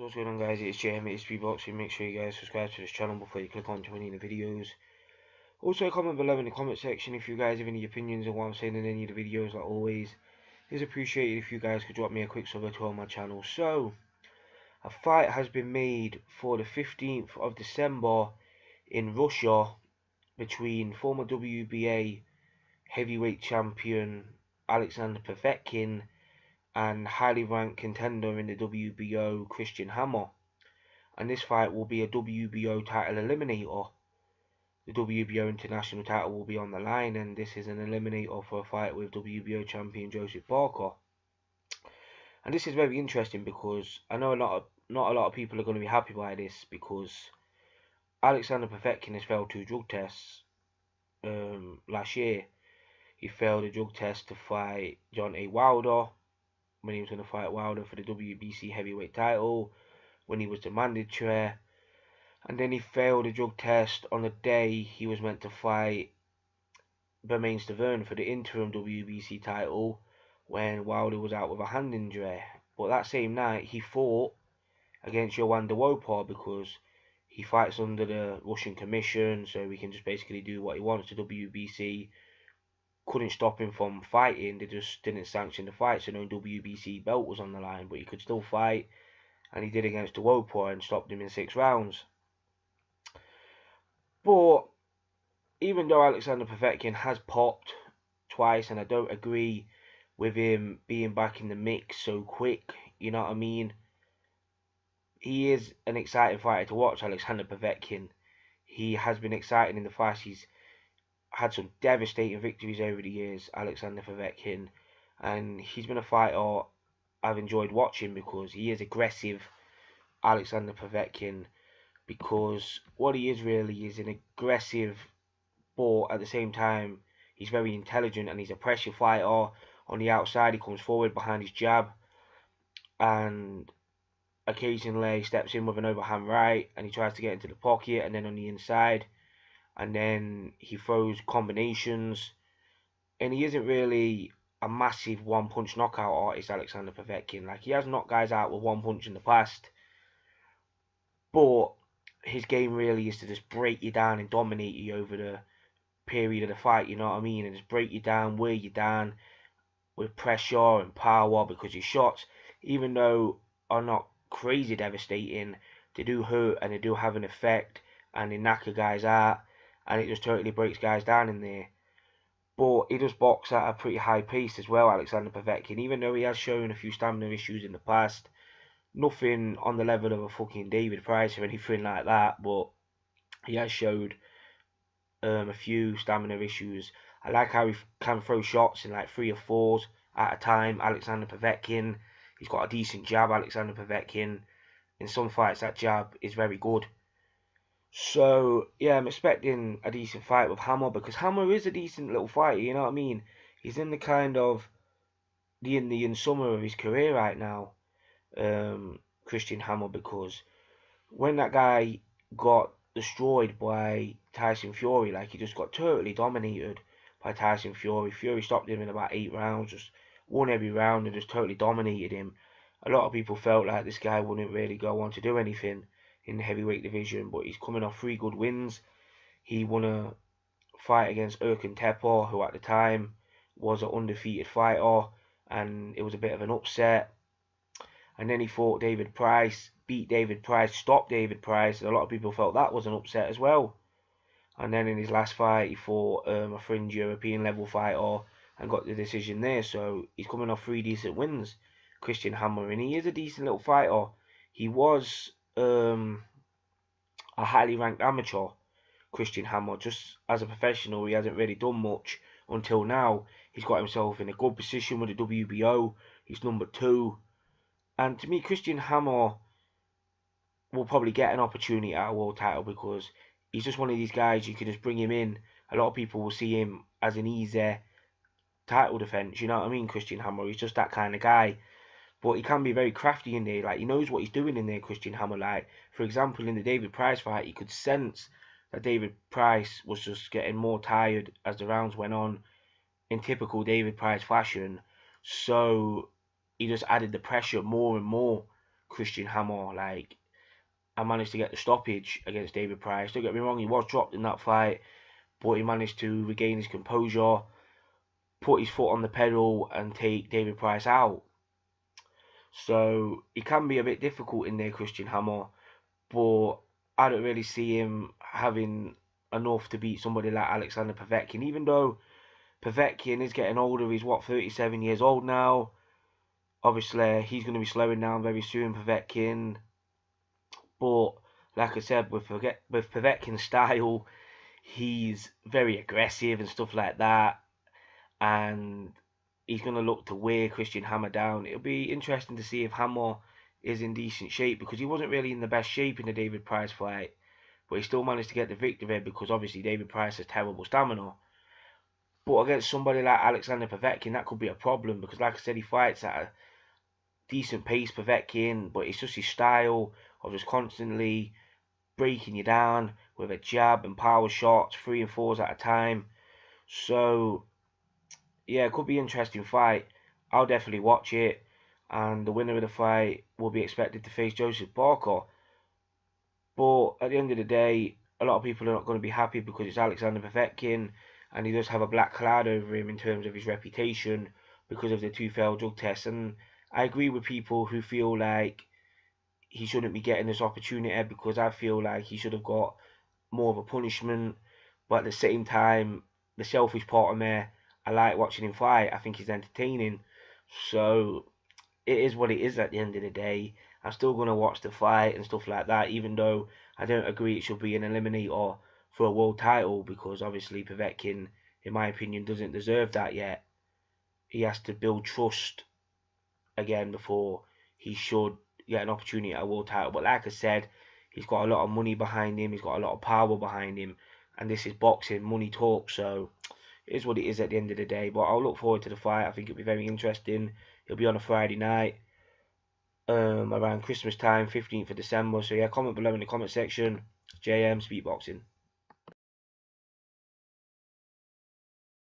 So what's going on, guys? It's Jamie, it's speakboxing. Make sure you guys subscribe to this channel before you click on to any of the videos. Also comment below in the comment section if you guys have any opinions on what I'm saying in any of the videos. Like always, it's appreciated if you guys could drop me a quick sub or two on my channel. So a fight has been made for the 15th of December in Russia between former WBA heavyweight champion Alexander Povetkin and highly ranked contender in the WBO Christian Hammer. And this fight will be a WBO title eliminator. The WBO international title will be on the line, and this is an eliminator for a fight with WBO champion Joseph Parker. And this is very interesting because I know not a lot of people are going to be happy by this, because Alexander Povetkin has failed 2 drug tests last year. He failed a drug test to fight Deontay Wilder when he was going to fight Wilder for the WBC heavyweight title, when he was the mandatory, and then he failed a drug test on the day he was meant to fight Bermane Stiverne for the interim WBC title when Wilder was out with a hand injury. But that same night he fought against Joanne Duwopa because he fights under the Russian Commission, so he can just basically do what he wants. The WBC couldn't stop him from fighting, they just didn't sanction the fight, so no WBC belt was on the line, but he could still fight, and he did against Duwopa and stopped him in 6 rounds. But even though Alexander Povetkin has popped twice, and I don't agree with him being back in the mix so quick, you know what I mean, he is an exciting fighter to watch, Alexander Povetkin. He has been exciting in the fights. He's had some devastating victories over the years, Alexander Povetkin, and he's been a fighter I've enjoyed watching because he is aggressive, Alexander Povetkin, because what he is really is an aggressive, but at the same time he's very intelligent, and he's a pressure fighter. On the outside he comes forward behind his jab, and occasionally he steps in with an overhand right and he tries to get into the pocket, and then on the inside, and then he throws combinations, and he isn't really a massive one-punch knockout artist, Alexander Povetkin. Like, he has knocked guys out with one punch in the past, but his game really is to just break you down and dominate you over the period of the fight, you know what I mean, and just break you down, wear you down with pressure and power, because his shots, even though are not crazy devastating, they do hurt and they do have an effect, and they knock a guys out, and it just totally breaks guys down in there. But he does box at a pretty high pace as well, Alexander Povetkin, even though he has shown a few stamina issues in the past. Nothing on the level of a fucking David Price or anything like that, but he has showed a few stamina issues. I like how he can throw shots in like 3 or 4s at a time, Alexander Povetkin. He's got a decent jab, Alexander Povetkin. In some fights that jab is very good. So yeah, I'm expecting a decent fight with Hammer, because Hammer is a decent little fighter, you know what I mean? He's in the kind of the Indian summer of his career right now, Christian Hammer, because when that guy got destroyed by Tyson Fury, like, he just got totally dominated by Tyson Fury. Fury stopped him in about 8 rounds, just won every round and just totally dominated him. A lot of people felt like this guy wouldn't really go on to do anything in the heavyweight division, but he's coming off 3 good wins. He won a fight against Erkan Teper, who at the time was an undefeated fighter, and it was a bit of an upset. And then he fought David Price, beat David Price, stopped David Price, and a lot of people felt that was an upset as well. And then in his last fight he fought a fringe European level fighter and got the decision there. So he's coming off 3 decent wins, Christian Hammer, and he is a decent little fighter. He was a highly ranked amateur, Christian Hammer. Just as a professional, he hasn't really done much until now. He's got himself in a good position with the WBO. He's number 2, and to me, Christian Hammer will probably get an opportunity at a world title, because he's just one of these guys, you can just bring him in. A lot of people will see him as an easy title defense, you know what I mean? Christian Hammer, he's just that kind of guy. But he can be very crafty in there. Like, he knows what he's doing in there, Christian Hammer. Like, for example, in the David Price fight, you could sense that David Price was just getting more tired as the rounds went on, in typical David Price fashion. So he just added the pressure more and more, Christian Hammer. Like, I managed to get the stoppage against David Price. Don't get me wrong, he was dropped in that fight, but he managed to regain his composure, put his foot on the pedal, and take David Price out. So he can be a bit difficult in there, Christian Hammer, but I don't really see him having enough to beat somebody like Alexander Povetkin, even though Povetkin is getting older. He's, what, 37 years old now. Obviously, he's going to be slowing down very soon, Povetkin. But, like I said, with Povetkin's style, he's very aggressive and stuff like that. And he's going to look to wear Christian Hammer down. It'll be interesting to see if Hammer is in decent shape, because he wasn't really in the best shape in the David Price fight. But he still managed to get the victory because obviously David Price has terrible stamina. But against somebody like Alexander Povetkin, that could be a problem, because like I said, he fights at a decent pace, Povetkin, but it's just his style of just constantly breaking you down with a jab and power shots, 3 and 4s at a time. So yeah, it could be an interesting fight. I'll definitely watch it, and the winner of the fight will be expected to face Joseph Parker. But at the end of the day, a lot of people are not going to be happy because it's Alexander Povetkin, and he does have a black cloud over him in terms of his reputation because of the 2 failed drug tests. And I agree with people who feel like he shouldn't be getting this opportunity, because I feel like he should have got more of a punishment. But at the same time, the selfish part of me, I like watching him fight. I think he's entertaining. So it is what it is at the end of the day. I'm still going to watch the fight and stuff like that, even though I don't agree it should be an eliminator for a world title, because obviously Povetkin, in my opinion, doesn't deserve that yet. He has to build trust again before he should get an opportunity at a world title. But like I said, he's got a lot of money behind him, he's got a lot of power behind him, and this is boxing, money talks. So it is what it is at the end of the day. But I'll look forward to the fight. I think it'll be very interesting. It'll be on a Friday night, around Christmas time, 15th of December. So yeah, comment below in the comment section. JM Speakboxing.